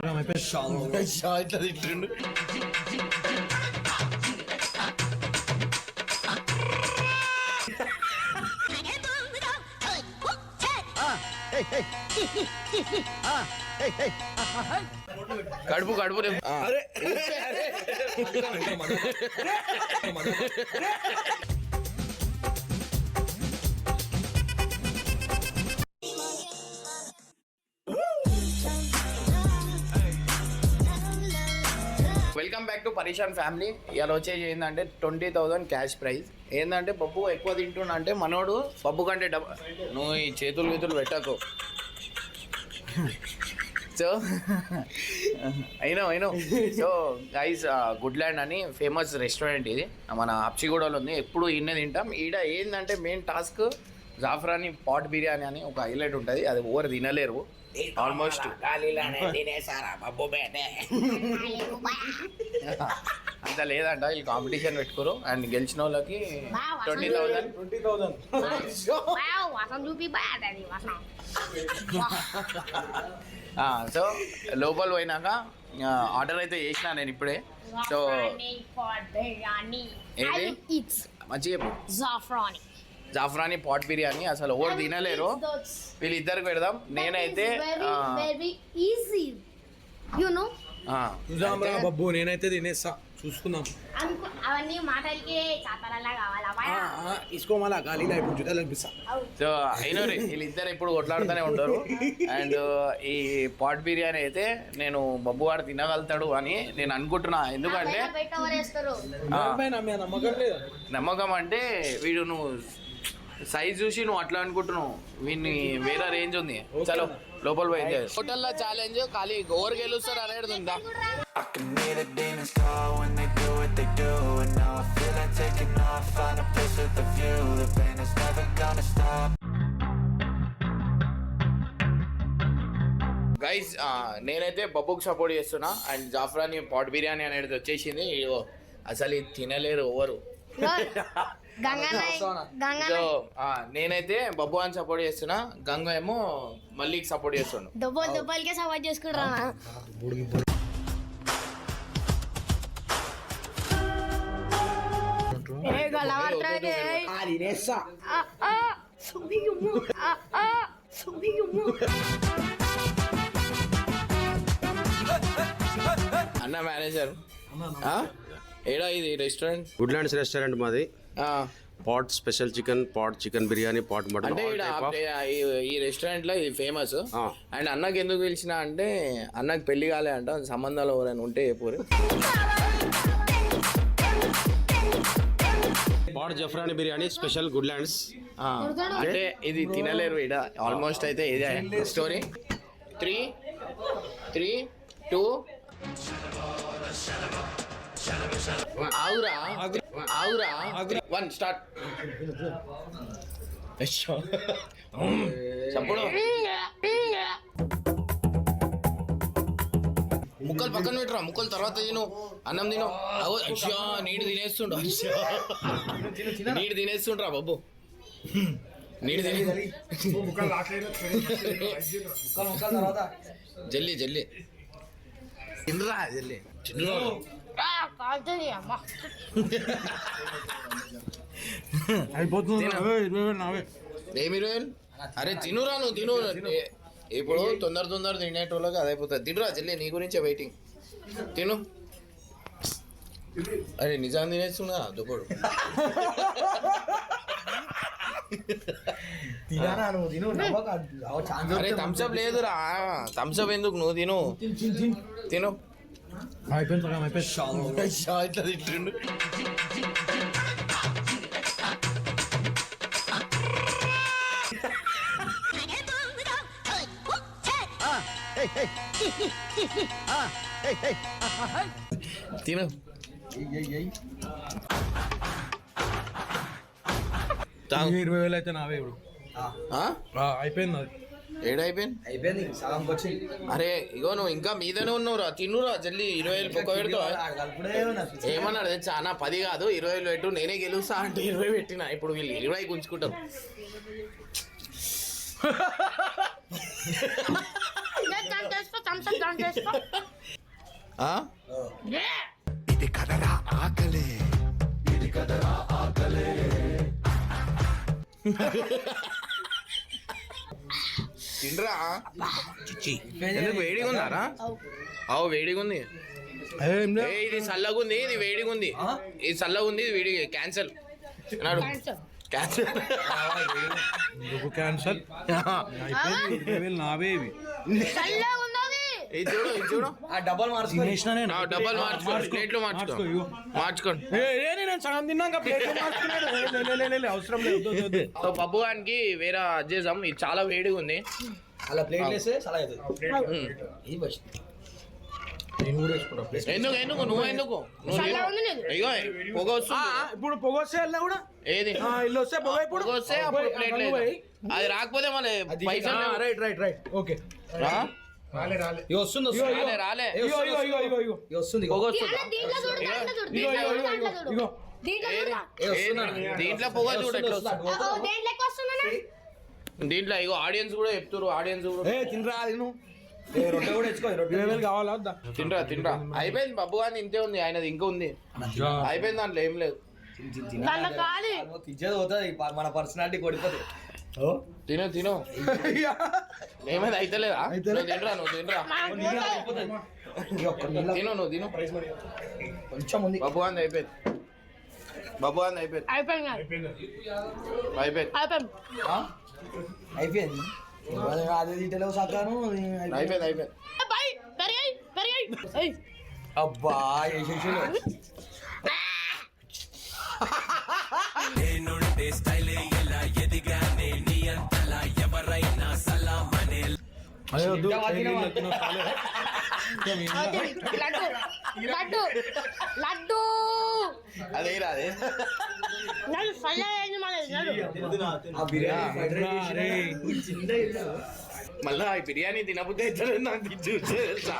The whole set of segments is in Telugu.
ఇట్లా తిట్టిండు. కడుపు కడుపు వెల్కమ్ బ్యాక్ టు పరీషాన్ ఫ్యామిలీ. ఇలా వచ్చేసి ఏంటంటే 20,000 క్యాష్ ప్రైజ్. ఏంటంటే పప్పు ఎక్కువ తింటున్నా అంటే మనోడు పప్పు కంటే నువ్వు ఈ చేతులు గీతులు పెట్టకు. సో అయినా సో గైస్ గుడ్ ల్యాండ్ అని ఫేమస్ రెస్టారెంట్ ఇది మన అప్సిగూడలో ఉంది. ఎప్పుడు ఇన్నే తింటాం. ఈడ ఏంటంటే మెయిన్ టాస్క్ జాఫ్రాని పాట్ బిర్యానీ అని ఒక హైలైట్ ఉంటుంది. అది ఓవర్ తినలేరు ఆల్మోస్ట్. అంత లేదంట. వీళ్ళు కాంపిటీషన్ పెట్టుకోరు అండ్ గెలిచిన వాళ్ళకి 20,000. సో లోపల పోయినాక ఆర్డర్ అయితే చేసిన నేను ఇప్పుడే. సో ఏది మంచిగా జాఫ్రాని పాట్ బిర్యానీ అసలు ఎవరు తినలేరు. వీళ్ళిద్దరికి పెడదాం. నేనైతే బబ్బు నేనైతే తినేస్తా. చూసుకుందాం. అవన్నీ మాటలకి తీసుకోమలా గాలిలో జుతాలు అనిపిస్తా. సో అయినా వీళ్ళిద్దరు ఇప్పుడు కొట్లాడుతూనే ఉంటారు. అండ్ ఈ పాట్ బిర్యానీ అయితే నేను బబ్బు వాడు తినగలుగుతాడు అని నేను అనుకుంటున్నా. ఎందుకంటే నమ్మకం అంటే వీడు నువ్వు సైజ్ చూసి నువ్వు అట్లా అనుకుంటున్నావు. వీడిని వేరే రేంజ్ ఉంది. చలో లోపల పోయింది. హోటల్లో ఛాలెంజ్ ఖాళీ ఓవర్ గెలుస్తారు అనేది ఉందా? గైస్ నేనైతే బబ్బుకి సపోర్ట్ చేస్తున్నా. అండ్ జాఫ్రాని పాట్ బిర్యానీ అనేది వచ్చేసింది. అసలు ఇది తినలేరు ఎవరు. సో నేనైతే బబ్బు అని సపోర్ట్ చేస్తున్నా. గంగ ఏమో మల్లికి సపోర్ట్ చేస్తున్నా. సపోర్ట్ చేసుకుంటా. అన్న మేనేజర్ ఏడా ఇది రెస్టారెంట్? గుడ్ ల్యాండ్స్ రెస్టారెంట్ మాది. Pot special chicken, pot chicken biryani, pot mutton. అంటే ఈ రెస్టారెంట్ లో ఇది ఫేమస్. అండ్ అన్నకి ఎందుకు పిలిచిన అంటే అన్నకి పెళ్లి కాలే అంట. సంబంధాలు ఎవరైనా ఉంటే చెప్పు. Pot Zafrani biryani special good lands. అంటే ఇది తినలేరు ఈడ ఆల్మోస్ట్. అయితే ఇదే స్టోరీ. 3, 2 ఆవురా 1 స్టార్ట్. చప్పుడు ముక్కలు పక్కన పెట్టరా. ముక్కలు తర్వాత తిను. అన్నం తిను. అయ్యా నీడు తినేస్తుండ్రా బాబు. నీడు జల్లి తినరా జల్లి చిన్న. ఏమి 20,000? అరే తినురా నువ్వు తిను. ఇప్పుడు తొందర తినేటోళ్ళకి అదైపోతుంది. తినురా జల్లి. నీ గురించే వెయిటింగ్. తిను. అరే నిజాన్ని తినేస్తున్నా దుప్పుడు. అరే థమ్స్అప్ లేదురా. థమ్స్అప్ ఎందుకు? నువ్వు తిను. ఇట్లా తిట్టిండు. తిను. తాగు. 20,000 అయితే నావే ఇప్పుడు. అయిపోయింది. ఏడైపోయింది సగంకి వచ్చింది. అరే ఇగో నువ్వు ఇంకా మీదనే ఉన్నావురా. తిన్నురా జల్లి. 20,000 పొక్క పెడతావా? ఏమన్నాడు చాలా 10 కాదు 20,000 పెట్టు. నేనే గెలుస్తా అంటే 20 పెట్టిన. ఇప్పుడు వీళ్ళు 20 గుంజుకుంటారు. థమ్స్ అప్ దాంట్లో వేసుకో. ఆ? తినరా ఎందుకు వేడిగా ఉందారా? అవు వేడిగా ఉంది. ఏ, ఇది చల్లగా ఉంది, ఇది వేడిగా ఉంది. ఇది చల్లగా ఉంది, ఇది వేడిగా. క్యాన్సల్ అన్నాడు. క్యాన్సల్ క్యాన్సల్ నావే ఇవి చల్లగా ఉంది అది. ఇది చూడు, ఇది చూడు. తినేసిన నేను. డబ్బాలు మార్చుకో, ప్లేట్లు మార్చుకో, మార్చుకోండి. నేను సగం తిన్నాక ప్లేట్లు మార్చుకున్నాడు. అవసరం లేదు, వద్దు, వద్దు, వద్దు. సో పప్పు గానికి వేరే చేసాం. ఇది చాలా వేడిగా ఉంది. అలా ప్లేట్ వేస్తే చాలా అవుతుంది. ఇది బెస్ట్. నేను కూడా వేసుకుంటా. ఎందుకు ఎందుకు నువ్వు ఎందుకు నువ్వు చల్లగా ఉంది నీకు. అయ్యో పొగ వస్తుంది. ఇప్పుడు పొగ వస్తే వెళ్ళా కూడా ఏది ఇల్లు వస్తే పొగ ఇప్పుడు పొగ వస్తే అప్పుడు ప్లేట్ లేదు. అది రాకపోతే మళ్ళీ పైసలు లేవు. Right right right okay. రా? ఇవి వస్తుంది రాలే రాలే ఇవి వస్తుంది. పొగ వస్తుందా? దీంట్లో చూడు, దాంట్లో చూడు, ఇగో, దీంట్లో ఇగో, చూడు, ఇగో, దాంట్లో చూడు. ఇగో. దీంట్లో చూడురా. దీంట్లో పొగ చూడు ఎట్లా వస్తుంది. దేంట్లో ఎక్కువ వస్తుందన్నా? దీంట్లో ఇగో ఆడియన్స్ కూడా చెప్తారు. ఆడియన్స్ కూడా తినరా తిను. రొట్టె కూడా తెచ్చుకో. రొట్టె 20,000 కావాలా వద్దా? తినరా తినరా. అయిపోయింది పప్పు కానీ ఇంతే ఉంది. ఆయనది ఇంకా ఉంది. అయిపోయింది, దాంట్లో ఏం లేదు. దాంట్లో ఖాళీ. ఇచ్చేది పోతుంది. మన పర్సనాలిటీ కొడిపోతుంది. తిను తిను. ఏమైంది అయితలేదా? నువ్వు తినరా, నువ్వు తినరా. తిను, నువ్వు తిను. కొంచెం ఉంది. పప్పు కానీ అయిపోయింది. పప్పు కానీ అయిపోయింది. అయిపోయింది కాదు. అయిపోయింది. అయిపోయింది. అయిపోయింది. అదే తీటలో సకాను అయిపోయింది అయిపోయింది. బై పెరిగాయి పెరిగాయి. ఏయ్ అబ్బా వేసేసాడు. అయ్యో, వద్దు. లడ్డు లడ్డు లడ్డు. అదే రాదే. నన్ను చల్లగా అయింది మళ్ళీ నడు. ఆ బిర్యానీ అరే. మళ్ళా ఈ బిర్యానీ తినబుద్ధి అవుతుంది నాకు. చూసే తెలుసా?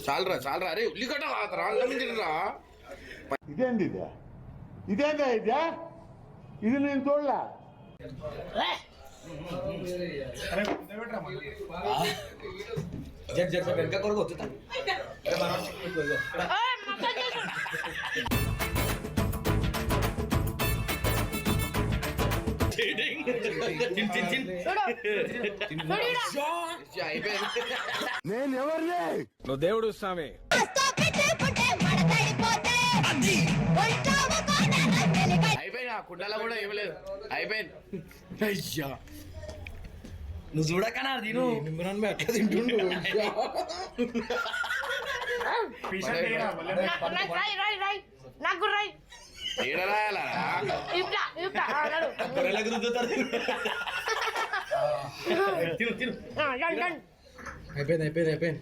చాలరా చాలరా. అరే ఉల్లిగడ్డ రా, అన్నం తినరా. ఇదేంటిదా ఇదేందా ఇదా ఇది నేను చూడలే. జగ్ జగ్ వెనక కొరకు వచ్చుతా. అయిపోయింది. నేను ఎవరిని నువ్వు దేవుడు స్వామి. అయిపోయింది. ఆ కుండలో కూడా ఇవ్వలేదు. అయిపోయింది. అయ్యా నువ్వు చూడకనా తిను. ఇమ్రాన్ భాయ్ అట్లా తింటుండు. నాకు రాయి రాయి రాయి. నాకు రాయి. ఏడ రాయాలా? ఇప్లా ఇప్లా నడు. గొర్రెలకు రుద్దుతారు. తిను తిను. Done done. అయిపోయింది అయిపోయింది అయిపోయింది.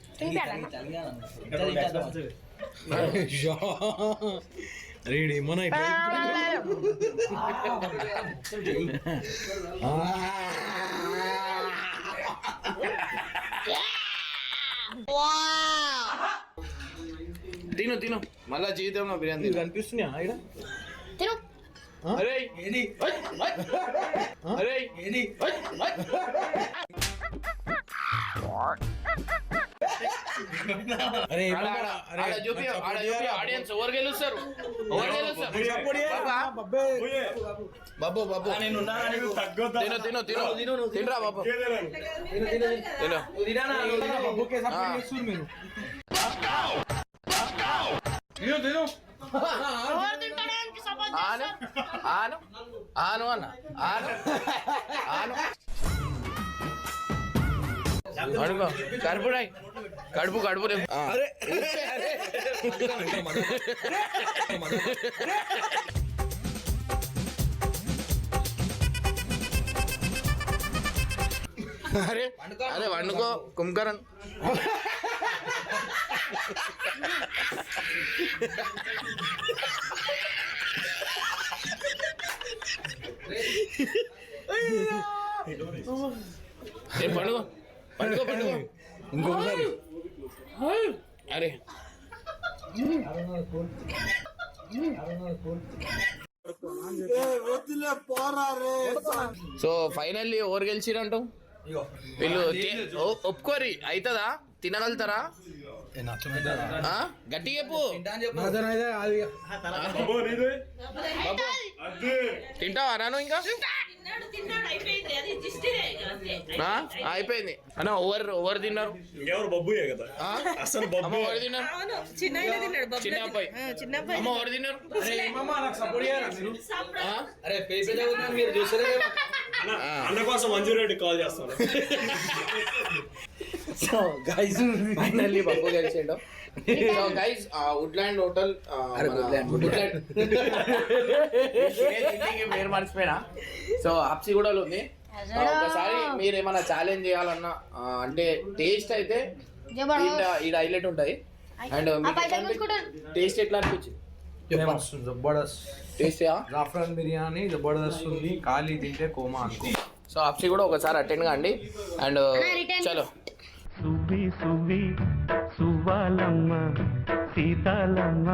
రెడీ మన తిను తిను. మళ్ళా జీవితంలో బిర్యానీ తిను. కనిపిస్తున్నాయా ఇక్కడ? తిను. అరే ఏది అరే ఏది అరే చూపి ఆడియన్స్ ఎవరు గెలుస్తారు? ఎవరు గెలుస్తారు? బాబు బాబు తిను తిను తిను తినరా బాబు. తిను. ఎవరు తింటాడానికి సపోర్ట్ ఆను చేస్తారు? ఆను ఆను అన్న ఆను ఆను అనుకో. కడుపురాయి కడుపు కడుపు రేపు. అరే అరే వండుకో కుంకరన్. పండుగ పండుగ పండుగ ఇంకొకసారి అరే సో ఫైనల్లీ ఎవరు గెలిచిరంటూ వీళ్ళు ఒప్పుకోరి అవుతుందా తినగలుగుతారా ఆ? గట్టిగా చెప్పు తింటావా రాను ఇంకా ఆ? అయిపోయింది అన్న ఎవరు తిన్నారు ఆ? అమ్మ ఎవరు తిన్నారు చిన్న అబ్బాయి అమ్మ ఎవరు తిన్నారు ఆ? అరే పేసే మీరు చూసలే అన్న కోసం మంజూర్ రెడ్డి కాల్ చేస్తాను. సో గైస్ ఫైనల్లీ బబ్బు గెలిచిండు. సో గైస్ వుడ్లాండ్ హోటల్ పేరు మర్చిపోయినా. సో హప్సీ కూడా ఉంది. ఒకసారి మీరు ఏమైనా ఛాలెంజ్ చేయాలన్నా అంటే టేస్ట్ అయితే ఈడ హైలైట్ ఉంటుంది. అండ్ టేస్ట్ ఎట్లా అనిపించింది? జబర్దస్త్ టేస్ట్ జాఫ్రాన్ బిర్యానీ జబర్దస్త్ ఉంది. ఖాళీ తింటే కోమా అనుకో. సో హప్సీ కూడా ఒకసారి అటెండ్ కాండి. అండ్ చలో సువి సువి సువ్వాలమ్మ సీతాలమ్మ